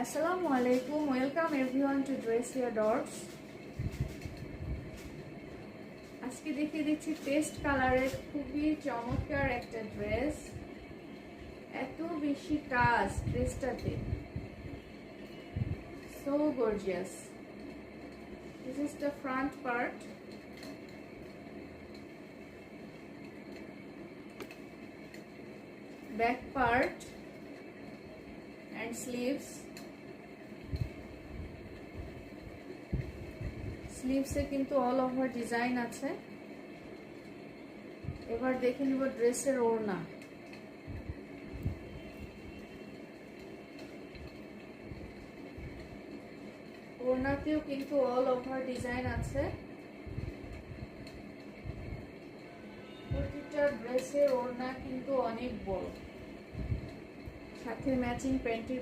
আসসালামু আলাইকুম, welcome everyone two dress here dots. আজকে দেখিয়ে দিচ্ছি পেস্ট কালারের খুবই চমৎকার একটা ড্রেস। এত বেশি কাজ ড্রেসটাতে, so gorgeous. This is the front part. Back part and sleeves. স্লিভসে কিন্তু অল ওভার ডিজাইন আছে। এবার দেখে নিব ড্রেসের ওড়না। ওড়নাতেও কিন্তু অল ওভার ডিজাইন আছে। প্রতিটা ড্রেসের ওড়না কিন্তু অনেক বড়, সাথে ম্যাচিং প্যান্টের